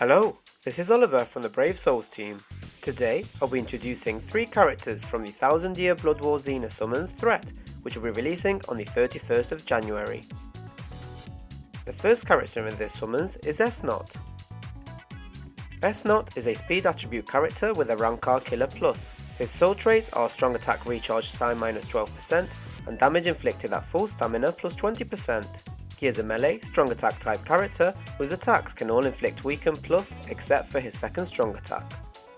Hello, this is Oliver from the Brave Souls team. Today I'll be introducing 3 characters from the 1000 Year Blood War Zenith Summons Threat, which will be releasing on the 31st of January. The first character in this summons is Nödt. Nödt is a speed attribute character with a Rancor Killer Plus. His soul traits are strong attack recharge time minus 12% and damage inflicted at full stamina plus 20%. He is a melee, strong attack type character whose attacks can all inflict weaken plus except for his second strong attack.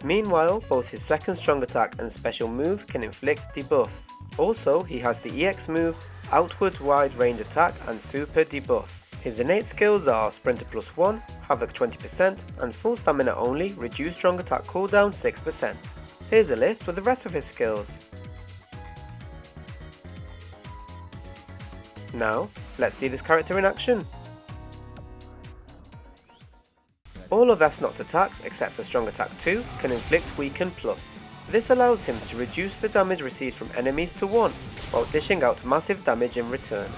Meanwhile, both his second strong attack and special move can inflict debuff. Also, he has the EX move, outward wide range attack and super debuff. His innate skills are Sprinter plus 1, Havoc 20% and full stamina only, reduced strong attack cooldown 6%. Here's a list with the rest of his skills. Now, let's see this character in action. All of Nödt's attacks, except for Strong Attack 2, can inflict Weaken Plus. This allows him to reduce the damage received from enemies to 1, while dishing out massive damage in return.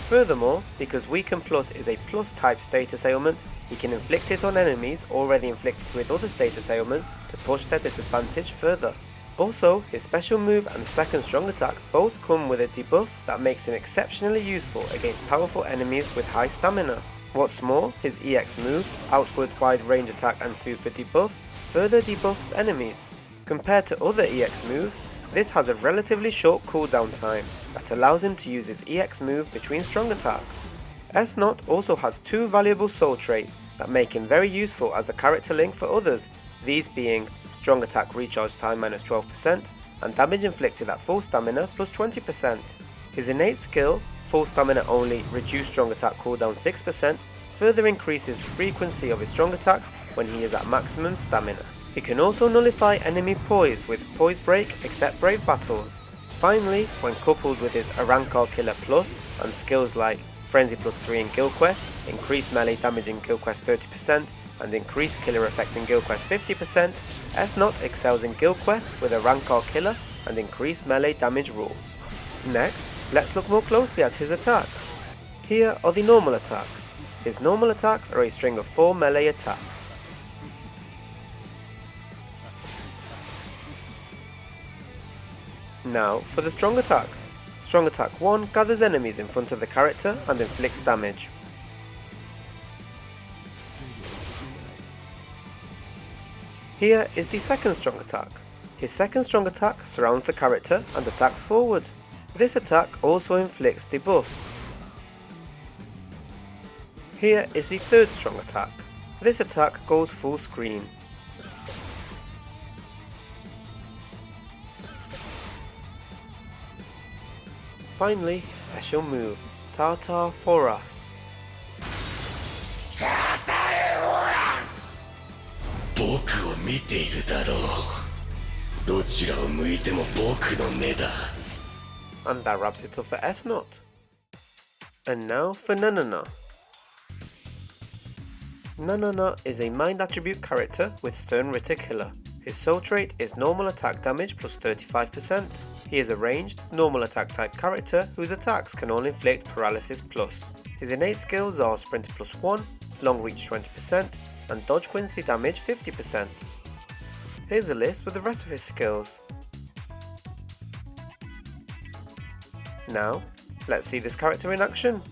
Furthermore, because Weaken Plus is a plus type status ailment, he can inflict it on enemies already inflicted with other status ailments to push their disadvantage further. Also, his special move and second strong attack both come with a debuff that makes him exceptionally useful against powerful enemies with high stamina. What's more, his EX move, outward wide range attack and super debuff, further debuffs enemies. Compared to other EX moves, this has a relatively short cooldown time that allows him to use his EX move between strong attacks. Nödt also has 2 valuable soul traits that make him very useful as a character link for others, these being strong attack recharge time minus 12% and damage inflicted at full stamina plus 20%. His innate skill, full stamina only, reduced strong attack cooldown 6%, further increases the frequency of his strong attacks when he is at maximum stamina. He can also nullify enemy poise with Poise Break except Brave Battles. Finally, when coupled with his Rancor Killer Plus and skills like Frenzy plus 3 in Guild Quest, increased melee damage in Guild Quest 30%, and increased killer effect in Guild Quest 50%, Nödt excels in Guild Quest with a Rancor Killer and increased melee damage rules. Next, let's look more closely at his attacks. Here are the normal attacks. His normal attacks are a string of 4 melee attacks. Now for the strong attacks. Strong attack 1 gathers enemies in front of the character and inflicts damage. Here is the second strong attack. His second strong attack surrounds the character and attacks forward. This attack also inflicts debuff. Here is the third strong attack. This attack goes full screen. Finally, his special move, Tartar Foras. 僕を見ているだろう。どちらを向いても僕の目だ。 And that wraps it up for Nödt. And now for NaNaNa. NaNaNa is a mind attribute character with Stern Ritter Killer. His soul trait is normal attack damage plus 35%. He is a ranged, normal attack type character whose attacks can all inflict paralysis plus. His innate skills are Sprinter plus 1, long reach 20%, and dodge Quincy damage 50%. Here's a list with the rest of his skills. Now, let's see this character in action.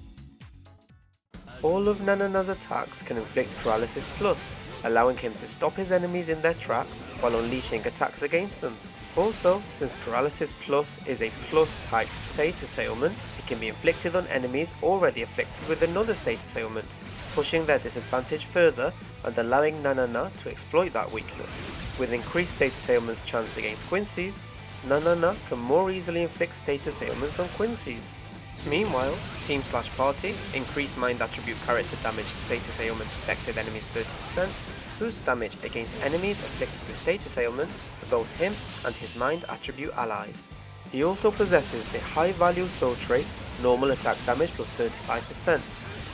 All of NaNaNa's attacks can inflict paralysis plus, allowing him to stop his enemies in their tracks while unleashing attacks against them. Also, since paralysis plus is a plus type status ailment, it can be inflicted on enemies already afflicted with another status ailment, pushing their disadvantage further and allowing NaNaNa to exploit that weakness. With increased status ailments chance against Quincy's, NaNaNa can more easily inflict status ailments on Quincy's. Meanwhile, Team/Party increased mind attribute character damage status ailment affected enemies 30%, boosts damage against enemies afflicted with status ailment for both him and his mind attribute allies. He also possesses the high value soul trait normal attack damage plus 35%,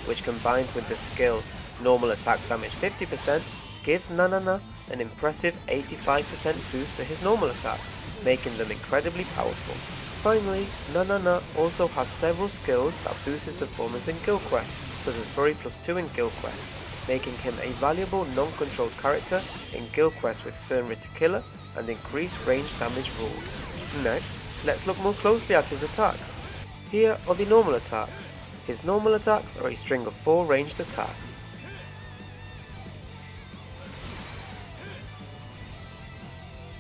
which combined with the skill normal attack damage 50% gives NaNaNa an impressive 85% boost to his normal attack, making them incredibly powerful. Finally, NaNaNa also has several skills that boost his performance in Guild Quest, such as Fury plus 2 in Guild Quest. making him a valuable non-controlled character in guild quests with Stern Ritter Killer and increased range damage rules. Next, let's look more closely at his attacks. Here are the normal attacks. His normal attacks are a string of 4 ranged attacks.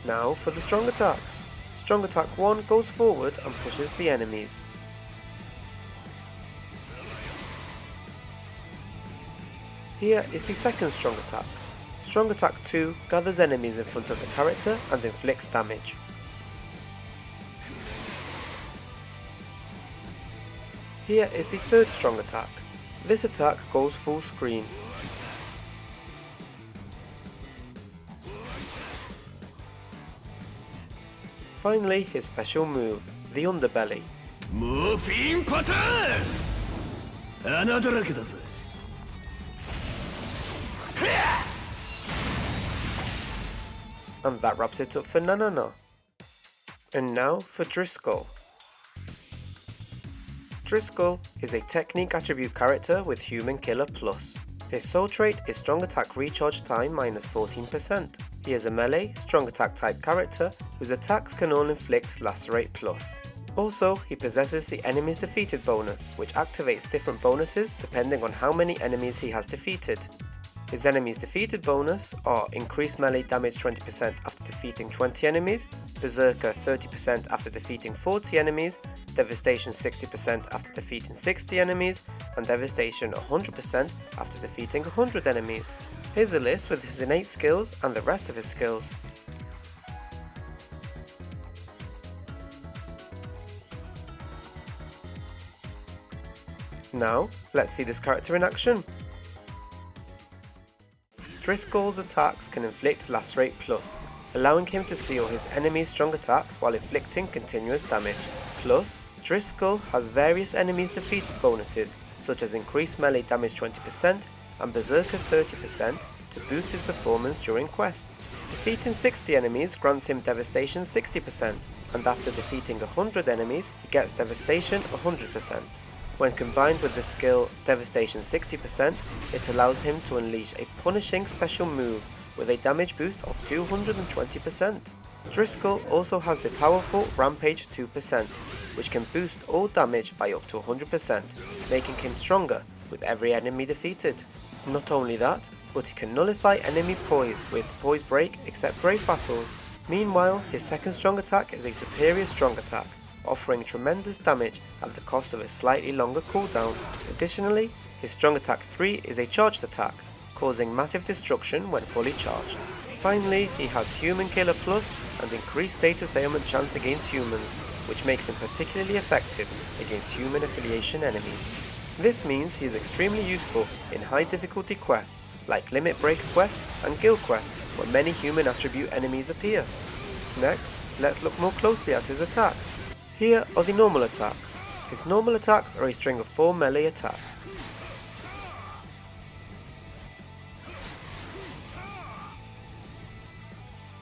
Now for the strong attacks. Strong attack 1 goes forward and pushes the enemies. Here is the second strong attack. Strong attack 2 gathers enemies in front of the character and inflicts damage. Here is the third strong attack. This attack goes full screen. Finally, his special move, the underbelly. モーフィンパターン穴だらけだぜ And that wraps it up for NaNaNa. And now for Driscoll. Driscoll is a technique attribute character with Human Killer Plus. His soul trait is strong attack recharge time minus 14%. He is a melee, strong attack type character whose attacks can all inflict lacerate plus. Also, he possesses the enemies defeated bonus, which activates different bonuses depending on how many enemies he has defeated. His enemies defeated bonus are increased melee damage 20% after defeating 20 enemies, Berserker 30% after defeating 40 enemies, Devastation 60% after defeating 60 enemies, and Devastation 100% after defeating 100 enemies. Here's a list with his innate skills and the rest of his skills. Now, let's see this character in action. Driscoll's attacks can inflict lacerate plus, allowing him to seal his enemies' strong attacks while inflicting continuous damage. Plus, Driscoll has various enemies defeated bonuses, such as increased melee damage 20% and Berserker 30% to boost his performance during quests. Defeating 60 enemies grants him Devastation 60%, and after defeating 100 enemies he gets Devastation 100%. When combined with the skill Devastation 60%, it allows him to unleash a punishing special move with a damage boost of 220%. Driscoll also has the powerful Rampage 2%, which can boost all damage by up to 100%, making him stronger with every enemy defeated. Not only that, but he can nullify enemy poise with Poise Break except Brave Battles. Meanwhile, his second strong attack is a superior strong attack, offering tremendous damage at the cost of a slightly longer cooldown. Additionally, his strong attack 3 is a charged attack, causing massive destruction when fully charged. Finally, he has Human Killer Plus and increased status ailment chance against humans, which makes him particularly effective against human affiliation enemies. This means he is extremely useful in high difficulty quests like Limit Breaker Quest and Guild Quest, where many human attribute enemies appear. Next, let's look more closely at his attacks. Here are the normal attacks. His normal attacks are a string of 4 melee attacks.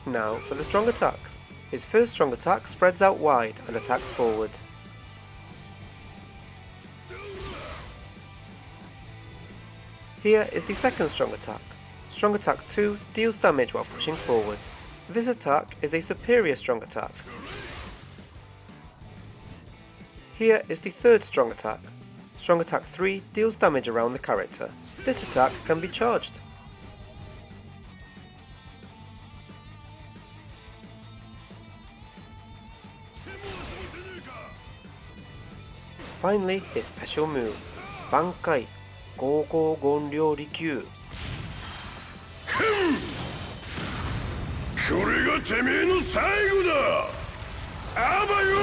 Now for the strong attacks. His first strong attack spreads out wide and attacks forward. Here is the second strong attack. Strong attack 2 deals damage while pushing forward. This attack is a superior strong attack. Here is the third strong attack. Strong attack 3 deals damage around the character. This attack can be charged. Finally, his special move, Bankai, Gogo Gonryo Rikyu. これがてめえの最後だあばよ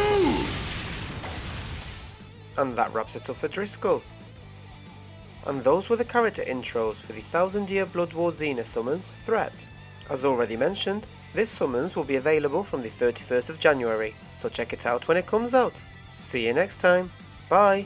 And that wraps it up for Driscoll. And those were the character intros for the 1000-year Blood War Zenith summons Threat. As already mentioned, this summons will be available from the 31st of January, so check it out when it comes out. See you next time. Bye!